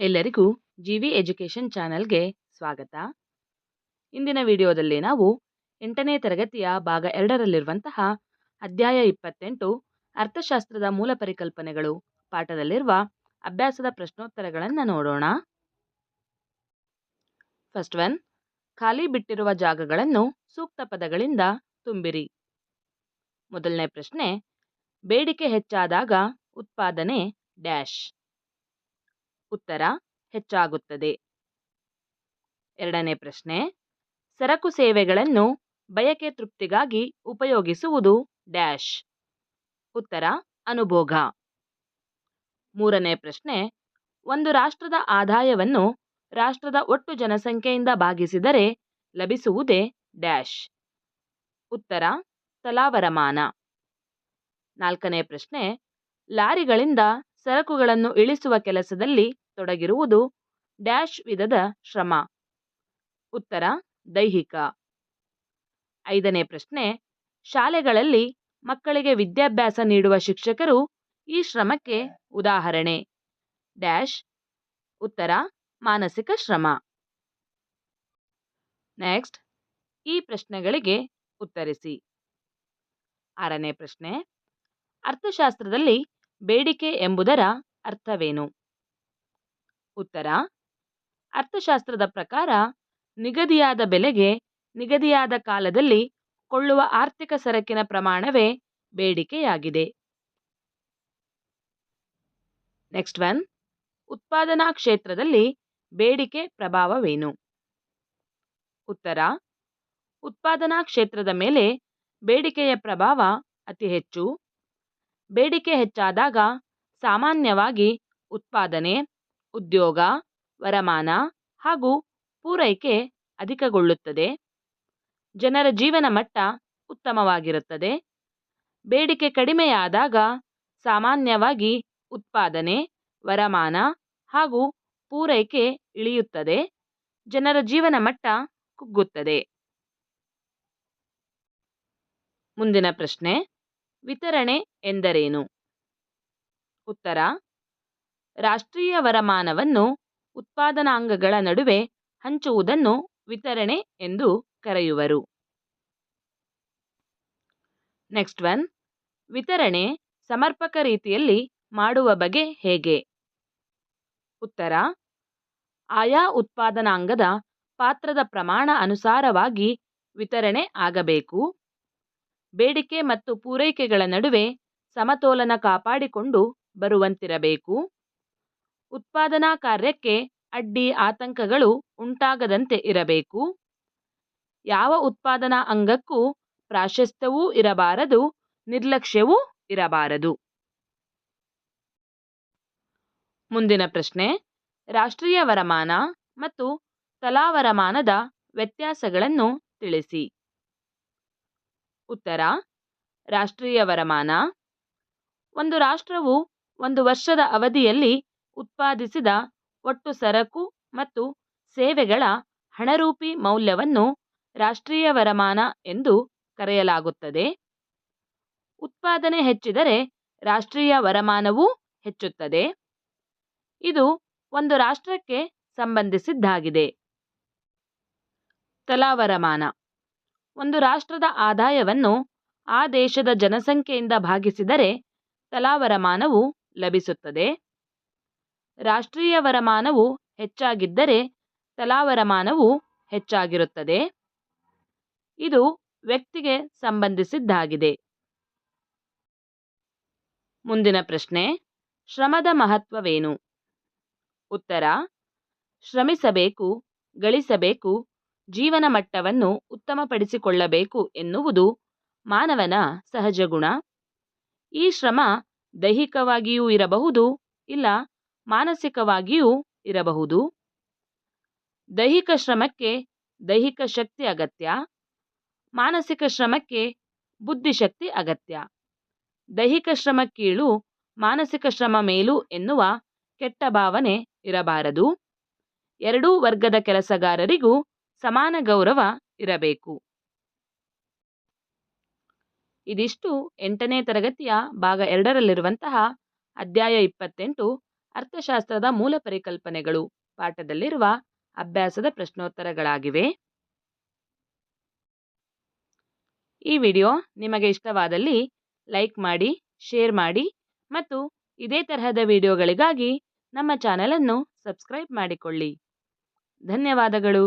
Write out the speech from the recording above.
ಎಲ್ಲರಿಗೂ GV education ಚಾನೆಲ್ಗೆ ಸ್ವಾಗತ. ಇಂದಿನ ವಿಡಿಯೋದಲ್ಲಿ ನಾವು 8ನೇ ತರಗತಿಯ ಭಾಗ 2ರಲ್ಲಿರುವಂತಹ ಅಧ್ಯಾಯ 28 ಅರ್ಥಶಾಸ್ತ್ರದ ಮೂಲ ಪರಿಕಲ್ಪನೆಗಳು ಪಾಠದಲ್ಲಿರುವ ಅಭ್ಯಾಸದ ಪ್ರಶ್ನೋತ್ತರಗಳನ್ನು ನೋಡೋಣ. ಫಸ್ಟ್ ಒನ್, ಖಾಲಿ ಬಿಟ್ಟಿರುವ ಜಾಗಗಳನ್ನು ಸೂಕ್ತ ಪದಗಳಿಂದ ತುಂಬಿರಿ. ಮೊದಲನೇ ಪ್ರಶ್ನೆ, ಬೇಡಿಕೆ ಹೆಚ್ಚಾದಾಗ ಉತ್ಪಾದನೆ ಡ್ಯಾಶ್. ಉತ್ತರ, ಹೆಚ್ಚಾಗುತ್ತದೆ. ಎರಡನೇ ಪ್ರಶ್ನೆ, ಸರಕು ಸೇವೆಗಳನ್ನು ಬಯಕೆ ತೃಪ್ತಿಗಾಗಿ ಉಪಯೋಗಿಸುವುದು ಡ್ಯಾಶ್. ಉತ್ತರ, ಅನುಭೋಗ. ಮೂರನೇ ಪ್ರಶ್ನೆ, ಒಂದು ರಾಷ್ಟ್ರದ ಆದಾಯವನ್ನು ರಾಷ್ಟ್ರದ ಒಟ್ಟು ಜನಸಂಖ್ಯೆಯಿಂದ ಭಾಗಿಸಿದರೆ ಲಭಿಸುವುದೇ ಡ್ಯಾಶ್. ಉತ್ತರ, ತಲಾವರಮಾನ. ನಾಲ್ಕನೇ ಪ್ರಶ್ನೆ, ಲಾರಿಗಳಿಂದ ಸರಕುಗಳನ್ನು ಇಳಿಸುವ ಕೆಲಸದಲ್ಲಿ ತೊಡಗಿರುವುದು ಡ್ಯಾಶ್ ವಿಧದ ಶ್ರಮ. ಉತ್ತರ, ದೈಹಿಕ. ಐದನೇ ಪ್ರಶ್ನೆ, ಶಾಲೆಗಳಲ್ಲಿ ಮಕ್ಕಳಿಗೆ ವಿದ್ಯಾಭ್ಯಾಸ ನೀಡುವ ಶಿಕ್ಷಕರು ಈ ಶ್ರಮಕ್ಕೆ ಉದಾಹರಣೆ ಡ್ಯಾಶ್. ಉತ್ತರ, ಮಾನಸಿಕ ಶ್ರಮ. ನೆಕ್ಸ್ಟ್, ಈ ಪ್ರಶ್ನೆಗಳಿಗೆ ಉತ್ತರಿಸಿ. ಆರನೇ ಪ್ರಶ್ನೆ, ಅರ್ಥಶಾಸ್ತ್ರದಲ್ಲಿ ಬೇಡಿಕೆ ಎಂಬುದರ ಅರ್ಥವೇನು? ಉತ್ತರ, ಅರ್ಥಶಾಸ್ತ್ರದ ಪ್ರಕಾರ ನಿಗದಿಯಾದ ಬೆಲೆಗೆ ನಿಗದಿಯಾದ ಕಾಲದಲ್ಲಿ ಕೊಳ್ಳುವ ಆರ್ಥಿಕ ಸರಕಿನ ಪ್ರಮಾಣವೇ ಬೇಡಿಕೆಯಾಗಿದೆ. ನೆಕ್ಸ್ಟ್ ಒನ್, ಉತ್ಪಾದನಾ ಕ್ಷೇತ್ರದಲ್ಲಿ ಬೇಡಿಕೆ ಪ್ರಭಾವವೇನು? ಉತ್ತರ, ಉತ್ಪಾದನಾ ಕ್ಷೇತ್ರದ ಮೇಲೆ ಬೇಡಿಕೆಯ ಪ್ರಭಾವ ಅತಿ ಹೆಚ್ಚು. ಬೇಡಿಕೆ ಹೆಚ್ಚಾದಾಗ ಸಾಮಾನ್ಯವಾಗಿ ಉತ್ಪಾದನೆ, ಉದ್ಯೋಗ, ವರಮಾನ ಹಾಗೂ ಪೂರೈಕೆ ಅಧಿಕಗೊಳ್ಳುತ್ತದೆ. ಜನರ ಜೀವನ ಮಟ್ಟ ಉತ್ತಮವಾಗಿರುತ್ತದೆ. ಬೇಡಿಕೆ ಕಡಿಮೆಯಾದಾಗ ಸಾಮಾನ್ಯವಾಗಿ ಉತ್ಪಾದನೆ, ವರಮಾನ ಹಾಗೂ ಪೂರೈಕೆ ಇಳಿಯುತ್ತದೆ. ಜನರ ಜೀವನ ಮಟ್ಟ ಕುಗ್ಗುತ್ತದೆ. ಮುಂದಿನ ಪ್ರಶ್ನೆ, ವಿತರಣೆ ಎಂದರೇನು? ಉತ್ತರ, ರಾಷ್ಟ್ರೀಯ ವರಮಾನವನ್ನು ಉತ್ಪಾದನಾಂಗಗಳ ನಡುವೆ ಹಂಚುವುದನ್ನು ವಿತರಣೆ ಎಂದು ಕರೆಯುವರು. ನೆಕ್ಸ್ಟ್ ಒನ್, ವಿತರಣೆ ಸಮರ್ಪಕ ರೀತಿಯಲ್ಲಿ ಮಾಡುವ ಬಗೆ ಹೇಗೆ? ಉತ್ತರ, ಆಯಾ ಉತ್ಪಾದನಾಂಗದ ಪಾತ್ರದ ಪ್ರಮಾಣ ಅನುಸಾರವಾಗಿ ವಿತರಣೆ ಆಗಬೇಕು. ಬೇಡಿಕೆ ಮತ್ತು ಪೂರೈಕೆಗಳ ನಡುವೆ ಸಮತೋಲನ ಕಾಪಾಡಿಕೊಂಡು ಬರುವಂತಿರಬೇಕು. ಉತ್ಪಾದನಾ ಕಾರ್ಯಕ್ಕೆ ಅಡ್ಡಿ ಆತಂಕಗಳು ಉಂಟಾಗದಂತೆ ಇರಬೇಕು. ಯಾವ ಉತ್ಪಾದನಾ ಅಂಗಕ್ಕೂ ಪ್ರಾಶಸ್ತ್ಯವೂ ಇರಬಾರದು, ನಿರ್ಲಕ್ಷ್ಯವೂ ಇರಬಾರದು. ಮುಂದಿನ ಪ್ರಶ್ನೆ, ರಾಷ್ಟ್ರೀಯ ವರಮಾನ ಮತ್ತು ತಲಾವರಮಾನದ ವ್ಯತ್ಯಾಸಗಳನ್ನು ತಿಳಿಸಿ. ಉತ್ತರ, ರಾಷ್ಟ್ರೀಯ ವರಮಾನ ಒಂದು ರಾಷ್ಟ್ರವು ಒಂದು ವರ್ಷದ ಅವಧಿಯಲ್ಲಿ ಉತ್ಪಾದಿಸಿದ ಒಟ್ಟು ಸರಕು ಮತ್ತು ಸೇವೆಗಳ ಹಣರೂಪಿ ಮೌಲ್ಯವನ್ನು ರಾಷ್ಟ್ರೀಯ ವರಮಾನ ಎಂದು ಕರೆಯಲಾಗುತ್ತದೆ. ಉತ್ಪಾದನೆ ಹೆಚ್ಚಿದರೆ ರಾಷ್ಟ್ರೀಯ ವರಮಾನವೂ ಹೆಚ್ಚುತ್ತದೆ. ಇದು ಒಂದು ರಾಷ್ಟ್ರಕ್ಕೆ ಸಂಬಂಧಿಸಿದ್ದಾಗಿದೆ. ತಲಾವರಮಾನ ಒಂದು ರಾಷ್ಟ್ರದ ಆದಾಯವನ್ನು ಆ ದೇಶದ ಜನಸಂಖ್ಯೆಯಿಂದ ಭಾಗಿಸಿದರೆ ತಲಾವರಮಾನವು ಲಭಿಸುತ್ತದೆ. ರಾಷ್ಟ್ರೀಯ ವರಮಾನವು ಹೆಚ್ಚಾಗಿದ್ದರೆ ತಲಾವರಮಾನವು ಹೆಚ್ಚಾಗಿರುತ್ತದೆ. ಇದು ವ್ಯಕ್ತಿಗೆ ಸಂಬಂಧಿಸಿದ್ದಾಗಿದೆ. ಮುಂದಿನ ಪ್ರಶ್ನೆ, ಶ್ರಮದ ಮಹತ್ವವೇನು? ಉತ್ತರ, ಶ್ರಮಿಸಬೇಕು, ಗಳಿಸಬೇಕು, ಜೀವನ ಮಟ್ಟವನ್ನು ಉತ್ತಮಪಡಿಸಿಕೊಳ್ಳಬೇಕು ಎನ್ನುವುದು ಮಾನವನ ಸಹಜ ಗುಣ. ಈ ಶ್ರಮ ದೈಹಿಕವಾಗಿಯೂ ಇರಬಹುದು, ಇಲ್ಲ ಮಾನಸಿಕವಾಗಿಯೂ ಇರಬಹುದು. ದೈಹಿಕ ಶ್ರಮಕ್ಕೆ ದೈಹಿಕ ಶಕ್ತಿ ಅಗತ್ಯ, ಮಾನಸಿಕ ಶ್ರಮಕ್ಕೆ ಬುದ್ಧಿಶಕ್ತಿ ಅಗತ್ಯ. ದೈಹಿಕ ಶ್ರಮ ಕೀಳು, ಮಾನಸಿಕ ಶ್ರಮ ಮೇಲು ಎನ್ನುವ ಕೆಟ್ಟ ಭಾವನೆ ಇರಬಾರದು. ಎರಡೂ ವರ್ಗದ ಕೆಲಸಗಾರರಿಗೂ ಸಮಾನ ಗೌರವ ಇರಬೇಕು. ಇದಿಷ್ಟು 8ನೇ ತರಗತಿಯ ಭಾಗ 2ರಲ್ಲಿರುವಂತಹ ಅಧ್ಯಾಯ 28 ಅರ್ಥಶಾಸ್ತ್ರದ ಮೂಲ ಪರಿಕಲ್ಪನೆಗಳು ಪಾಠದಲ್ಲಿರುವ ಅಭ್ಯಾಸದ ಪ್ರಶ್ನೋತ್ತರಗಳಾಗಿವೆ. ಈ ವಿಡಿಯೋ ನಿಮಗೆ ಇಷ್ಟವಾದಲ್ಲಿ ಲೈಕ್ ಮಾಡಿ, ಶೇರ್ ಮಾಡಿ ಮತ್ತು ಇದೇ ತರಹದ ವಿಡಿಯೋಗಳಿಗಾಗಿ ನಮ್ಮ ಚಾನೆಲ್ ಅನ್ನು ಸಬ್ಸ್ಕ್ರೈಬ್ ಮಾಡಿಕೊಳ್ಳಿ. ಧನ್ಯವಾದಗಳು.